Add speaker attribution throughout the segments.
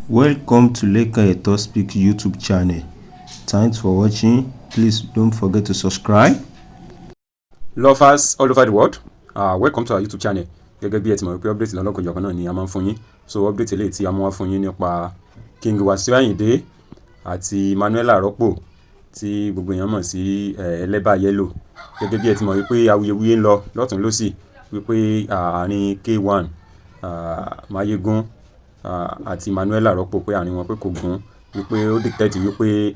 Speaker 1: Welcome to Leka Eto Speak YouTube channel. Thanks for watching. Please don't forget to subscribe.
Speaker 2: Lovers all over the world, welcome to our YouTube channel. Gẹ́gẹ́ bí ẹ ti mọ̀ pé update lọ́lọ́kanjọ̀kan náà ni a máa ń fún yín. So update eléyìí tí a mú wá fún yín nípa King Wasiu Ayinde àti Manuel Arọ́pò tí gbogbo èèyàn mọ̀ sí Ẹlẹ́bà Yellow. Gẹ́gẹ́ bí ẹ ti mọ̀ wípé awuyewuye ń lọ lọ́tùn lósì wípé àárín K1 Mayegun àti Manuel Arọ́pò pé àárín wọn pé kò gún, wípé ó dictate wípé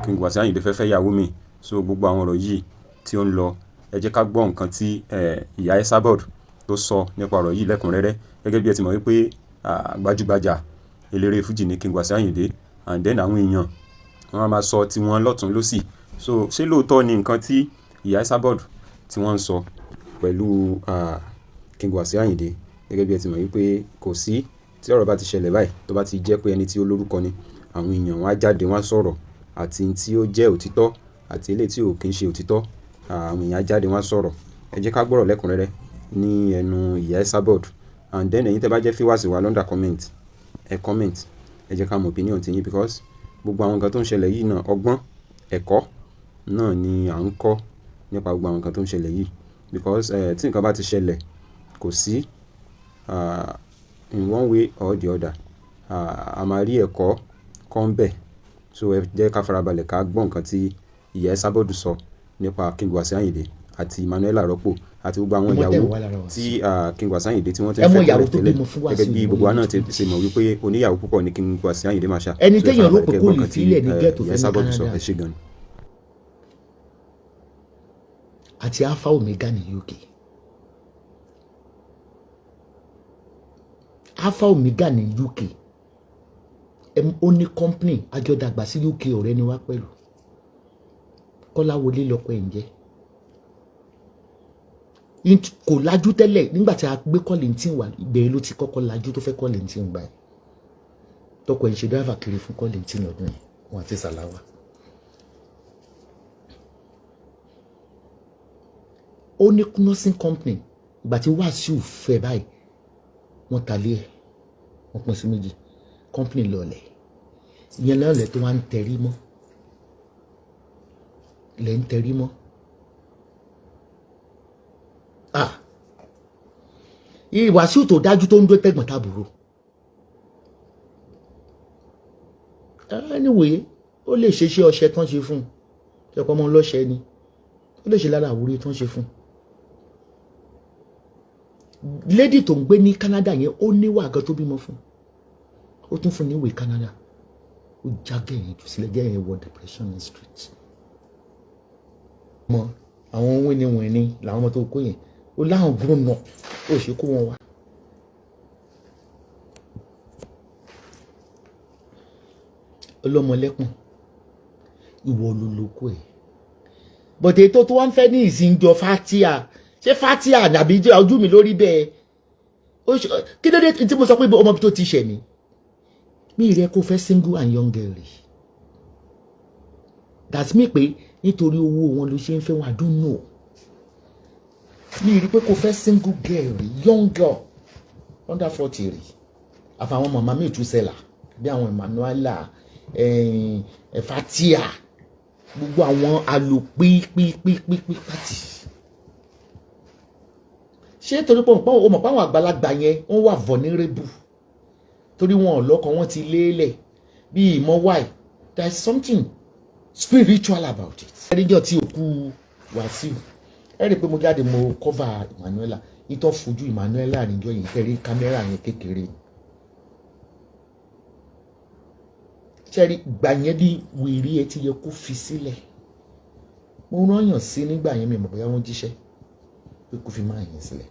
Speaker 2: King Wasiu Ayinde fẹ́ fẹ́ yàwó mi. So gbogbo àwọn ọ̀rọ̀ yìí tí ó ń lọ, ẹ jẹ́ ká gbọ́ nǹkan tí ìyá Esabod tó sọ nípa ọ̀rọ̀ yìí lẹ́kùnrẹ́rẹ́. Gẹ́gẹ́ bí ẹ ti mọ̀ wípé gbajúgbajà eléré fújì ní King Wasiu Ayinde, and then àwọn èèyàn wọ́n máa sọ tí wọ́n lọ́tùn lósì. So ṣé lóòótọ́ ni nǹkan tí ìyá Esabod tí wọ́n ń sọ pẹ̀lú King Wasiu Ayinde? Gẹ́gẹ́ bí ẹ ti mọ̀ wípé kò sí tí ọ̀rọ̀ bá ti ṣẹlẹ̀ báyìí tó bá ti jẹ́ pé ẹni tí ó lórúkọ ni, àwọn èèyàn wọn á jáde wọn á sọ̀rọ̀, àti tí ó jẹ́ òtítọ́ àti eléyìí tí ò kí ń ṣe òtítọ́, àwọn èèyàn á jáde wọn á sọ̀rọ̀. Ẹ jẹ́ ká gbọ́rọ̀ lẹ́kùnrẹ́rẹ́ ní ẹnu ìyá Esabod, and then ẹ̀yin tẹ́ bá jẹ́ viewers wa lọ́ndà comment, ẹ comment, ẹ jẹ́ ká mọ opinion ti yín, because gbogbo àwọn nǹkan tó ń ṣẹlẹ̀ yìí náà ọgbọ́n ẹ̀kọ́ náà ni à ń kọ́ nípa gbogbo àwọn nǹkan tó ń ṣẹlẹ̀ yìí, because tí nǹkan bá ti ṣẹlẹ̀ kò sí in one way or the other a máa rí ẹ̀kọ́ kọ́ ń bẹ̀. So ẹ jẹ́ ká farabalẹ̀ ká gbọ́ nǹkan tí ìyá Esabod sọ nípa King Wasiu Ayinde àti Manuel Arọ́pò àti gbogbo àwọn ìyàwó tí King Wasiu Ayinde tí wọ́n ti fẹ́ tẹ́lẹ̀, gẹ́gẹ́ bí gbogbo wa náà ti ṣe mọ̀ wípé oníyàwó púpọ̀ ní King Wasiu Ayinde máa ṣá.
Speaker 3: ẹni téèyàn rò pé kò lè sílẹ̀ ní gẹ́ẹ̀tò fẹ́ ní Canada
Speaker 2: ẹ ṣé gan ni.
Speaker 3: àti Alpha Omega ní UK. Alpha Omega ní UK ó ní company àjọdàgbà sí UK, ọ̀rẹ́ ni wá pẹ̀lú. Kọ́láwọlé lọ́pọ̀ ẹ̀ ń jẹ́, kò lajú tẹ́lẹ̀. Nígbà tí a gbé Kollington wá, ìbẹ̀rẹ̀ ló ti kọ́kọ́ lajú tó fẹ́ Kollington gbà ẹ̀. Tọkọ ẹ̀ ń ṣe driver kiri fún Kollington lọ́dún yìí, wọn àti Salawa. Ó ní nursing company. Ìgbà tí Wasiu fẹ́ báyìí, wọ́n talé ẹ̀, wọ́n pín sí méjì, company lọ́ọ̀lẹ̀. Ìyẹn lọ́ọ̀lẹ̀ tó wá ń tẹrí mọ́, lẹ́ ń tẹrí mọ́. Wasiu tó dájú tó ń dó tẹ̀gbọ́n tàbúrò. Anyway, ó lè ṣe iṣẹ́ ọṣẹ tán ṣe fún un, ṣẹ̀kọ́ ọmọ ọlọ́ṣẹ ni, ó lè ṣe lára àwúrí tán ṣe fún un. Lady tó ń gbé ní Canada yẹn ó níwà gan tó bímọ fún, ó tún fún níwèé Canada. Ó jágẹ̀ yẹn jù sílẹ̀, jẹ́ yẹn wọ depression in street. Mọ àwọn wíníwíní làwọn ọmọ tó kó yẹn, ó láwọn grown up, ó ṣe kó wọn wá. Ọlọ́mọlẹ́kùn ìwọ ló lóko ẹ̀. Bọ̀dé tó wá ń fẹ́ ní ìsìnjọ Fatia, ṣé Fatia nàbí ojú mi lórí bẹ́ẹ̀? Kí ló dé tí mo sọ pé ọmọ tó ti ṣẹ̀ mí? Mi rẹ kó fẹ́ single and young girl rí. That's me pé nítorí owó wọn ló ṣe ń fẹ́ wọn, I don't know. Mi rí pé kó fẹ́ single girl rí, young girl under 40 rí. Àfàwọn màmá mi tún sẹ́là bí àwọn Emmanuela, Fatia, gbogbo àwọn alòpípípípí pàtì. Ṣé torí pé o mọ̀ pé àwọn àgbàlagbà yẹn wọ́n wà vulnerable torí wọn ò lọ́kọ, wọn ti lélẹ̀ bí ìmọ̀ wáì. There is something spiritual about it. Ẹ̀ríjọ́ tí òkú Wasiu, ẹ rí i pé mo jáde mo cover Emmanuela, ìtọ́ fojú Emmanuela níjọ́ yìí, tẹ̀rí kámẹ́rà yẹn kékeré. Ṣẹ́rí gbà yẹn bí wèrè ẹ ti yẹ kó fi sílẹ̀. Mo rányàn sí nígbà yẹn, mi mọ̀ bóyá wọ́n jíṣẹ́ pé kó fi máa yẹn sílẹ̀.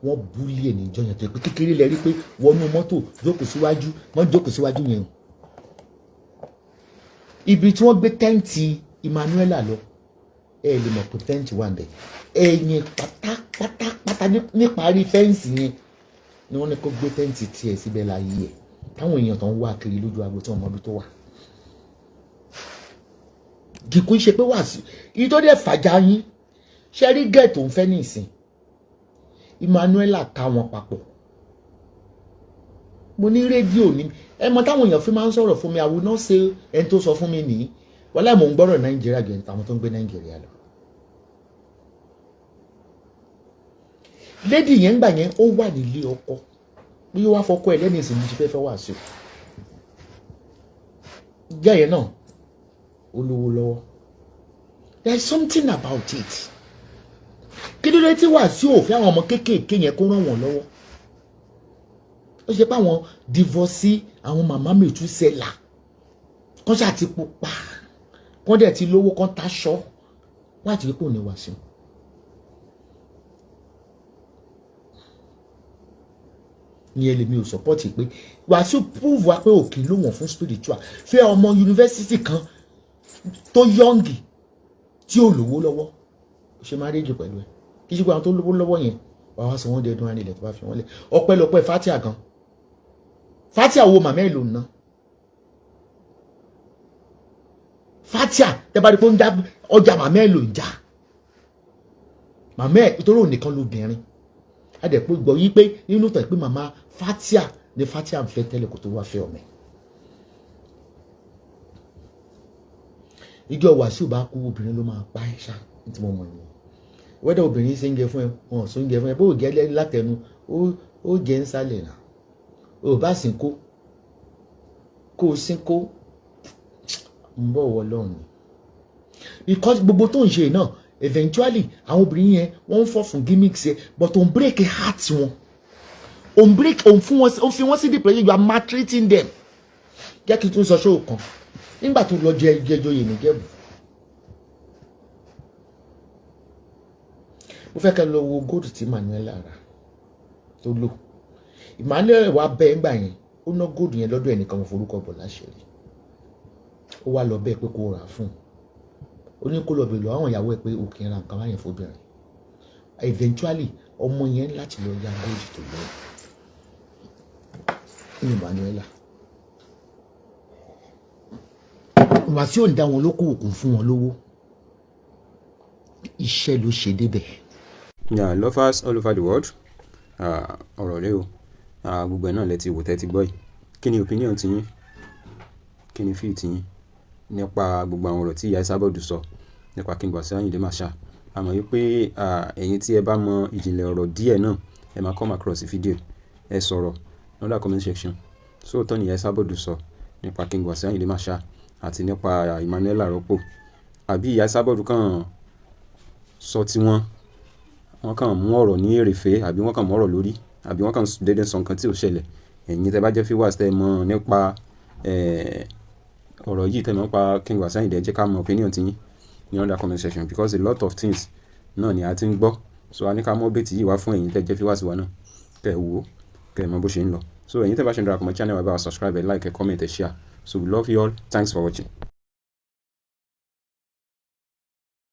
Speaker 3: Wọ́n búlí ẹ̀ níjọ́ yẹn tó pé kékeré lẹ rí pé wọnú mọ́tò jókòó síwájú, wọ́n jókòó síwájú yẹn. Ibi tí wọ́n gbé tẹ́ǹtì Emmanuela lọ, ẹ lè mọ̀ pé tẹ́ǹtì wà ńbẹ̀. Ẹ̀yìn pátápátá níparí fẹ́ǹsì yẹn ni wọ́n ní kó gbé tẹ́ǹtì tiẹ̀ síbẹ̀ láyé ẹ̀. Táwọn èèyàn tó ń wá kiri lójú agbo tí wọ́n mọ ibi tó wà. Kìkú ṣe pé Wasiu ìyí tó dẹ̀ fàjà yín, ṣe rí gẹ̀ tó ń fẹ́ ní ìsìn. Emmanuela ká wọn papọ̀. mo ní rédíò ní ẹ mọ táwọn èèyàn fi máa ń sọ̀rọ̀ fún mi I will not say ẹni tó sọ fún mi nìyí wọ́n láì mò ń gbọ́rọ̀ Nàìjíríà gẹ̀ẹ́ táwọn tó ń gbé Nàìjíríà lọ. lady yẹn gbà yẹn ó wà nílé ọkọ bí ó wá fọkọ ẹ lẹ́nu ìsìn ní ti fẹ́ wá sí o ìjà yẹn náà ó lówó lọ́wọ́ there is something about it kí ló dé tí wà sí òfin àwọn ọmọ kéékèèké yẹn kó ràn wọ́n lọ́wọ́ ó ṣe pé àwọn divorce àwọn màmá Mètúsẹ́là kán ṣáà ti pupa kán dẹ̀ ti lówó kán taṣọ wọ́n àti pé òní wá sí o. ní ẹlẹ́mi ò support pé Wàsíù prove wa pé òkè ló wọ̀n fún spiritual fẹ́ ọmọ yunifásitì kan tó yọ̀ǹgì tí ò lówó lọ́wọ́ ó ṣe máa réjì pẹ̀lú ẹ̀ kí ṣe pé àwọn tó lówó lọ́wọ́ yẹn wà wá sọ wọ́n dẹ́dún á nílẹ̀ tó bá fi wọ́n lẹ̀ ọpẹ́lọpẹ́ Fatia gan Fatia wo màmá ẹ̀ ló ná Fatia tẹ́ bá rí pé ó ń dá ọjà màmá ẹ̀ ló ń jà màmá ẹ̀ nítorí òun nìkan lóbìnrin adẹ̀pọ̀ gbọ́ yí pé nínú tẹ̀ pé màmá Fatia ni Fatia ń fẹ́ tẹ́lẹ̀ kó tó wá fẹ́ ọmọ ẹ̀. ìjọ Wàsíù bá kú obìnrin ló máa pa ẹ́ ṣá ní tí mo mọ̀ nìyẹn wẹ́dẹ̀ obìnrin ṣe ń jẹ fún ẹ wọn ò sún jẹ fún ẹ bó o jẹ látẹnu ó jẹ ń sálẹ̀ náà o bá sì ń kó o sí kó ń bọ̀ wọ lọ́run because gbogbo tó ń ṣe náà eventually àwọn obìnrin yẹn wọ́n ń fọ́ fún gimmicks yẹn but on break heart wọn on break on fún wọn on fi wọn sí depression you are maltreating them jẹ́ kí n tún sọ ṣó kan nígbà tó lọ jẹjọ yìí nìjẹ́bù mo fẹ́ kẹ́ lọ wo gold tí Emmanuel rà tó lò Emmanuel wà bẹ́ẹ̀ ńgbà yẹn ó ná gold yẹn lọ́dọ̀ ẹnìkan mo forúkọ bọ̀ láṣẹ̀rí ó wá lọ bẹ́ẹ̀ pé kó rà fún un ó ní kó lọ bèèrè àwọn ìyàwó ẹ̀ pé òkè ra nǹkan báyẹn fóbìnrin eventually ọmọ yẹn láti lọ ya gold tó lọ ní Emmanuel Wàsíù ń dá wọn lókòwò kún fún wọn lówó iṣẹ́ ló ṣe débẹ̀.
Speaker 2: Yeah, lovers all over the world ọ̀rọ̀ rẹ o gbogbo ẹ̀ náà lẹ ti wò tẹ́ ti gbọ́ yìí kí ni opinion ti yín kí ni fíì ti yín nípa gbogbo àwọn ọ̀rọ̀ tí ìyá Esabod sọ nípa King Wasiu Ayinde Marshal àmọ́ yìí pé ẹ̀yin tí ẹ bá mọ ìjìnlẹ̀ ọ̀rọ̀ díẹ̀ náà ẹ máa come across fídíò ẹ sọ̀rọ̀ lọ́dà comment section sóòótọ́ ni ìyá Esabod sọ nípa King Wasiu Ayinde Marshal àti nípa Emmanuel Arọ́pò àbí ìyá Esabod kàn sọ tí wọ́n kàn mú ọ̀rọ̀ ní èrèfé àbí wọ́n kàn mú ọ̀rọ̀ lórí àbí wọ́n kàn dédé sọ nǹkan tí ò ṣẹlẹ̀ ẹ̀yin tẹ́ bá jẹ́ viewers tẹ́ mọ̀ nípa ọ̀rọ̀ yìí tẹ́ mọ̀ nípa King Wasiu Ayinde jẹ́ ká mọ opinion ti yín ní under comment section because a lot of things náà ni a ti ń gbọ́ so a ní ká mọ bẹ́ẹ̀tì yìí wá fún ẹ̀yin tẹ́ jẹ́ viewers wa náà kẹ́ ẹ̀ wò kẹ́ ẹ̀ mọ bó ṣe ń lọ so ẹ̀yin tẹ́ bá ṣe ń darapọ̀ mọ́ channel wa bá wa subscribe like comment share so we love you all thanks for watching.